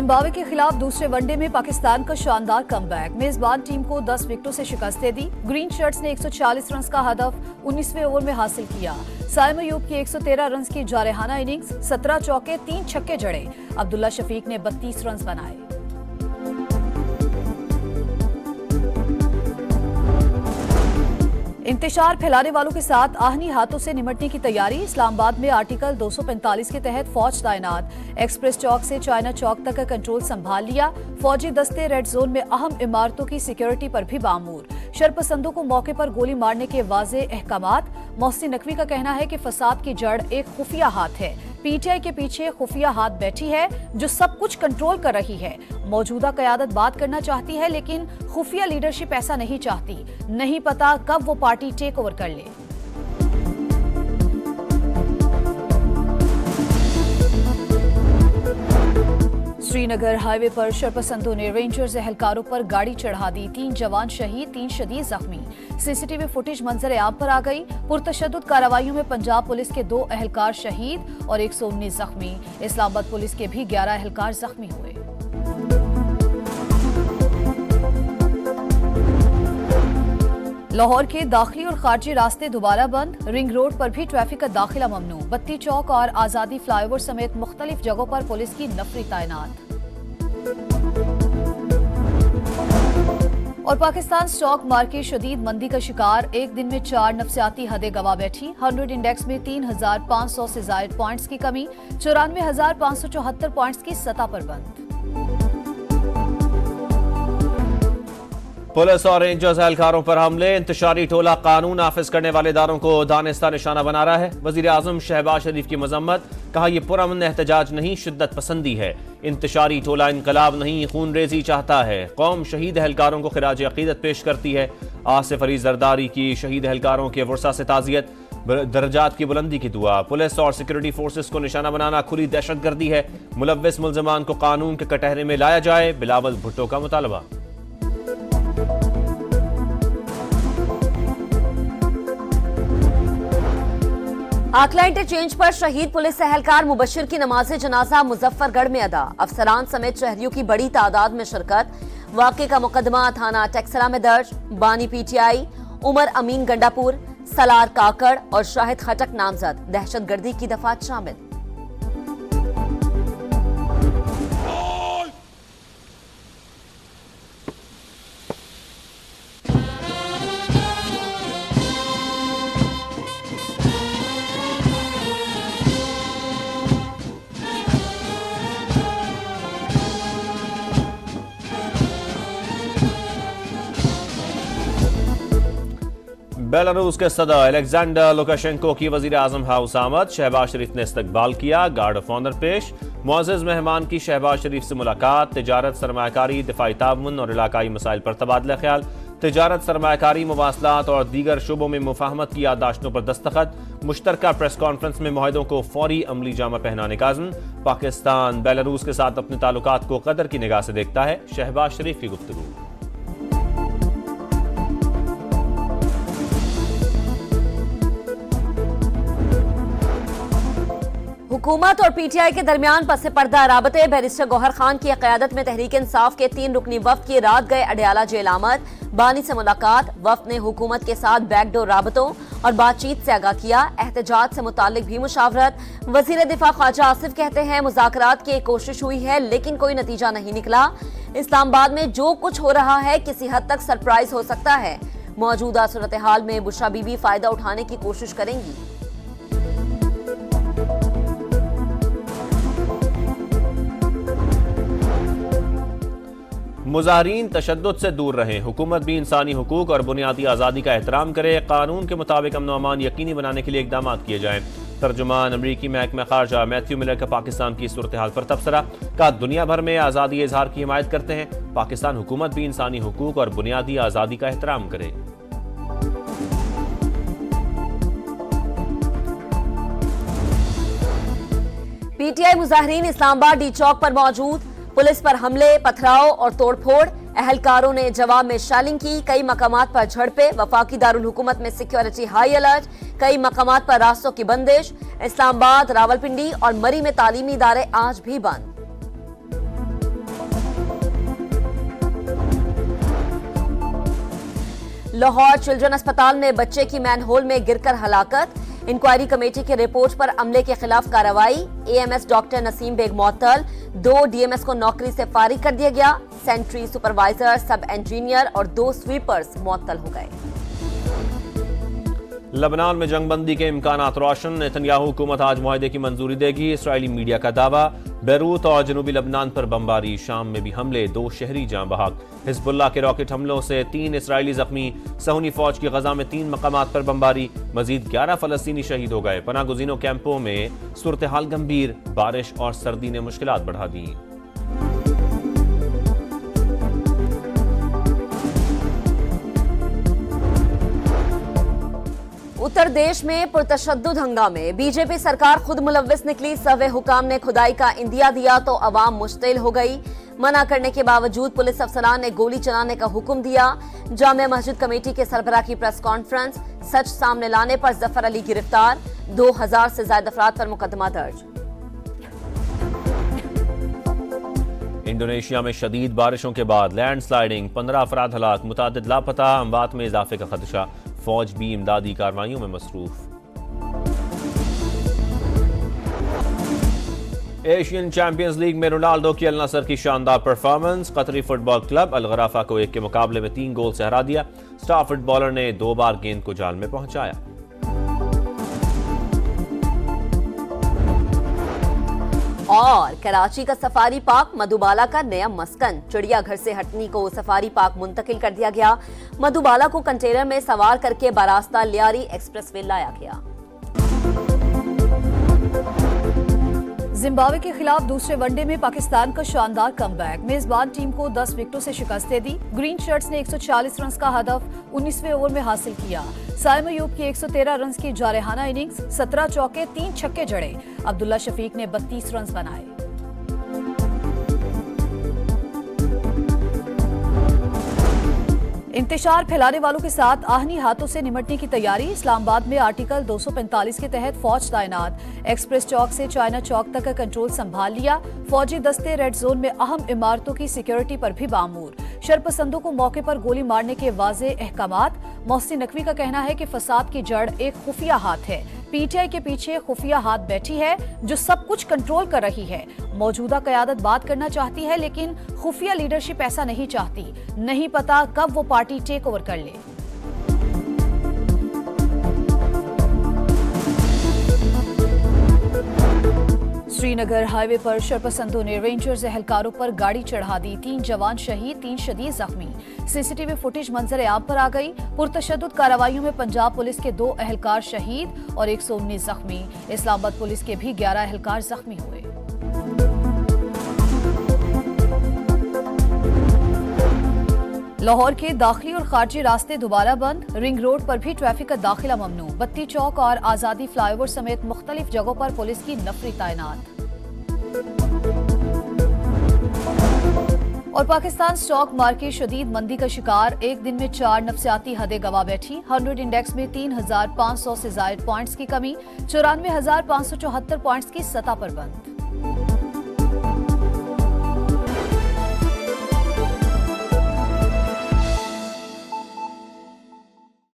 Zimbabwe के खिलाफ दूसरे वनडे में पाकिस्तान का शानदार कमबैक। मेजबान टीम को 10 विकेटों से शिकस्त दे दी। ग्रीन शर्ट्स ने 140 रन का हदफ 19वें ओवर में हासिल किया। साइम अयूब की 113 रन की जारहाना इनिंग्स, 17 चौके 3 छक्के जड़े। अब्दुल्ला शफीक ने 32 रन बनाए। इंतशार फैलाने वालों के साथ आहनी हाथों से निमटने की तैयारी। इस्लामाबाद में आर्टिकल 245 के तहत फौज तैनात। एक्सप्रेस चौक से चाइना चौक तक का कंट्रोल संभाल लिया। फौजी दस्ते रेड जोन में अहम इमारतों की सिक्योरिटी पर भी मामूर। शरपसंदों को मौके पर गोली मारने के वाज़े अहकामात। मोहसिन नकवी का कहना है कि फसाद की जड़ एक खुफिया हाथ है। पीटीआई के पीछे खुफिया हाथ बैठी है जो सब कुछ कंट्रोल कर रही है। मौजूदा क़यादत बात करना चाहती है लेकिन खुफिया लीडरशिप ऐसा नहीं चाहती। नहीं पता कब वो पार्टी टेक ओवर कर ले। श्रीनगर हाईवे पर शरपसंदों ने रेंजर्स एहलकारों पर गाड़ी चढ़ा दी। 3 जवान शहीद, 3 शदीद जख्मी। सीसीटीवी फुटेज मंजर आम पर आ गई। पुरतशद्दुद कार्रवाइयों में पंजाब पुलिस के 2 एहलकार शहीद और 119 जख्मी। इस्लामाबाद पुलिस के भी 11 एहलकार जख्मी हुए। लाहौर के दाखिली और खारजी रास्ते दोबारा बंद। रिंग रोड पर भी ट्रैफिक का दाखिला ममनू। बत्ती चौक और आजादी फ्लाईओवर समेत मुख्तलिफ जगहों पर पुलिस की नफरी तैनात। और पाकिस्तान स्टॉक मार्केट शदीद मंदी का शिकार। एक दिन में 4 नफसियाती हदें गवा बैठी। 100 इंडेक्स में 3500 से जायद पॉइंट्स की कमी। 94,574 पॉइंट्स की सतह पर बंद। पुलिस और रेंजर्स एहलकारों पर हमले। इंतशारी टोला कानून नाफिज करने वाले इदारों को दानिस्ता निशाना बना रहा है। वजीर आजम शहबाज शरीफ की मजम्मत। कहा यह पुरअमन एहतजाज नहीं, शिद्दत पसंदी है। इंतशारी टोला इनकलाब नहीं, खून रेजी चाहता है। कौम शहीद एहलकारों को खिराज अकीदत पेश करती है। आसिफ अली जरदारी की शहीद एहलकारों के वर्सा से ताजियत, दर्जात की बुलंदी की दुआ। पुलिस और सिक्योरिटी फोर्सेस को निशाना बनाना खुली दहशतगर्दी है। मुलव्विस मुल्ज़िमान को कानून के कटहरे में लाया जाए। बिलावल भुट्टो का मुतालबा। आखला इंटरचेंज पर शहीद पुलिस एहलकार मुबशिर की नमाज जनाजा मुजफ्फरगढ़ में अदा। अफसरान समेत शहरियों की बड़ी तादाद में शिरकत। वाक़े का मुकदमा थाना टेक्सला में दर्ज। बानी पीटीआई, उमर अमीन गंडापुर, सलार काकड़ और शाहिद खटक नामजद। दहशतगर्दी की दफात शामिल। बेलारूस के सदर अलेक्जेंडर लुकाशेंको की वजीर आजम हाउस आमद। शहबाज शरीफ ने इस्तकबाल किया। गार्ड ऑफ ऑनर पेश। मुअज़्ज़ज़ मेहमान की शहबाज शरीफ से मुलाकात। तिजारत, सरमायाकारी, दिफाई ताउन और इलाकाई मसाइल पर तबादला ख्याल। तिजारत, सरमायाकारी, मवासलात और दीगर शुबों में मुफाहमत की याददाश्तों पर दस्तखत। मुश्तरका प्रेस कॉन्फ्रेंस में मुआहदों को फौरी अमली जामा पहनाने का अज़्म। पाकिस्तान बेलारूस के साथ अपने ताल्लुकात को कदर की निगाह से देखता है। शहबाज शरीफ की गुफ्तगू। हुकूमत और पीटीआई के दरमियान पसे पर्दा राबते। बैरिस्टर गौहर खान की क़यादत में तहरीक इंसाफ के 3 रुकनी वफ्द की रात गए अडयाला जेल आमद। बानी से मुलाकात। वफ्द ने हुकूमत के साथ बैकडोर राबतों और बातचीत से आगाह किया। एहतजाज से मुतालिक भी मुशावरत। वजीर दिफा ख्वाजा आसिफ कहते हैं मुज़ाकरात की कोशिश हुई है लेकिन कोई नतीजा नहीं निकला। इस्लामाबाद में जो कुछ हो रहा है किसी हद तक सरप्राइज हो सकता है। मौजूदा सूरत हाल में बुशरा बीबी फायदा उठाने की कोशिश करेंगी। मुजाहिरीन तशद्दुद से दूर रहें। हुकूमत भी इंसानी हुकूक और बुनियादी आज़ादी का एहतराम करे। कानून के मुताबिक अमन अमान यकीनी बनाने के लिए इकदाम किए जाएं। तर्जुमान अमरीकी महकमा खारजा मैथ्यू मिलर का पाकिस्तान की सूरत हाल पर तबसरा। का दुनिया भर में आज़ादी इजहार की हिमायत करते हैं। पाकिस्तान हुकूमत भी इंसानी हुकूक और बुनियादी आज़ादी का एहतराम करे। पीटीआई मुजाहिरीन इस्लामाबाद डी चौक पर मौजूद। पुलिस पर हमले, पथराव और तोड़फोड़। एहलकारों ने जवाब में शेलिंग की। कई मकामात पर झड़पें। वफाकी दारुल हुकूमत में सिक्योरिटी हाई अलर्ट। कई मकामात पर रास्तों की बंदिश। इस्लामाबाद, रावलपिंडी और मरी में तालीमी इदारे आज भी बंद। लाहौर चिल्ड्रन अस्पताल में बच्चे की मैनहोल में गिरकर हलाकत। इंक्वायरी कमेटी की रिपोर्ट पर अमले के खिलाफ कार्रवाई। एएमएस डॉक्टर नसीम बेग मुअत्तल, 2 डीएमएस को नौकरी से फारिग कर दिया गया। सेंट्री सुपरवाइजर, सब इंजीनियर और 2 स्वीपर्स मुअत्तल हो गए। लबनान में जंगबंदी के इम्कानात रोशन। नेतन्याहू हुकूमत आज मुआहदे की मंजूरी देगी। इसराइली मीडिया का दावा। बैरूत और जनूबी लबनान पर बमबारी। शाम में भी हमले, 2 शहरी जाँ बहक। हिजबुल्लाह के रॉकेट हमलों से 3 इसराइली जख्मी। सहूनी फौज की गजा में 3 मकामात पर बमबारी। मजीद 11 फलस्तीनी शहीद हो गए। पनागुज़ीनों कैंपों में सूरत हाल गंभीर। बारिश और सर्दी ने मुश्किलात बढ़ा दी। उत्तर प्रदेश में पुरतशद्दुद हंगामे। बीजेपी सरकार खुद मुलव्विस निकली। सर्वे हुकाम ने खुदाई का इंदिया दिया तो अवाम मुश्तिल हो गई। मना करने के बावजूद पुलिस अफसरान ने गोली चलाने का हुक्म दिया। जामे मस्जिद कमेटी के सरबराह की प्रेस कॉन्फ्रेंस। सच सामने लाने पर जफर अली गिरफ्तार। 2000 से ज्यादा अफराद पर मुकदमा दर्ज। इंडोनेशिया में शदीद बारिशों के बाद लैंडस्लाइडिंग, 15 अफराद हलाक, मुतादिद लापता। अमवात में इजाफे का खदशा। फौज भी इमदादी कार्रवाइयों में मसरूफ। एशियन चैंपियंस लीग में रोनाल्डो की अल नसर की शानदार परफॉर्मेंस। कतरी फुटबॉल क्लब अल गराफा को 1 के मुकाबले में 3 गोल से हरा दिया। स्टार फुटबॉलर ने 2 बार गेंद को जाल में पहुंचाया। और कराची का सफारी पार्क मधुबाला का नया मस्कन। चिड़ियाघर से हटनी को सफारी पार्क मुंतकिल कर दिया गया। मधुबाला को कंटेनर में सवार करके बरास्ता लियारी एक्सप्रेसवे लाया गया। जिम्बाब्वे के खिलाफ दूसरे वनडे में पाकिस्तान का शानदार कमबैक। मेजबान टीम को 10 विकेटों से शिकस्त दे दी। ग्रीन शर्ट्स ने 140 रन का हदफ 19वें ओवर में हासिल किया। साइम अयूब की 113 रन की जारहाना इनिंग्स, 17 चौके 3 छक्के जड़े। अब्दुल्ला शफीक ने 32 रन बनाए। इंतशार फैलाने वालों के साथ आहनी हाथों से निमटने की तैयारी। इस्लामाबाद में आर्टिकल 245 के तहत फौज तैनात। एक्सप्रेस चौक से चाइना चौक तक का कंट्रोल संभाल लिया। फौजी दस्ते रेड जोन में अहम इमारतों की सिक्योरिटी पर भी बामूर। शरपसंदों को मौके पर गोली मारने के वाज़े अहकामात। मोहसिन नकवी का कहना है कि फसाद की जड़ एक खुफिया हाथ है। पीटीआई के पीछे खुफिया हाथ बैठी है जो सब कुछ कंट्रोल कर रही है। मौजूदा क़यादत बात करना चाहती है लेकिन खुफिया लीडरशिप ऐसा नहीं चाहती। नहीं पता कब वो पार्टी टेक ओवर कर ले। श्रीनगर हाईवे पर शरपसंदों ने रेंजर्स एहलकारों पर गाड़ी चढ़ा दी। 3 जवान शहीद, 3 शदीद जख्मी। सीसीटीवी फुटेज मंजर आम पर आ गई। पुरतशद्दुद कार्रवाइयों में पंजाब पुलिस के 2 एहलकार शहीद और 119 जख्मी। इस्लामाबाद पुलिस के भी 11 एहलकार जख्मी हुए। लाहौर के दाखिली और खारजी रास्ते दोबारा बंद। रिंग रोड पर भी ट्रैफिक का दाखिला ममनू। बत्ती चौक और आजादी फ्लाईओवर समेत मुख्तलिफ जगहों पर पुलिस की नफरी तैनात। और पाकिस्तान स्टॉक मार्केट शदीद मंदी का शिकार। एक दिन में 4 नफसियाती हदें गवा बैठी। 100 इंडेक्स में 3500 से जायद पॉइंट्स की कमी। 94,574 पॉइंट्स की सतह पर बंद।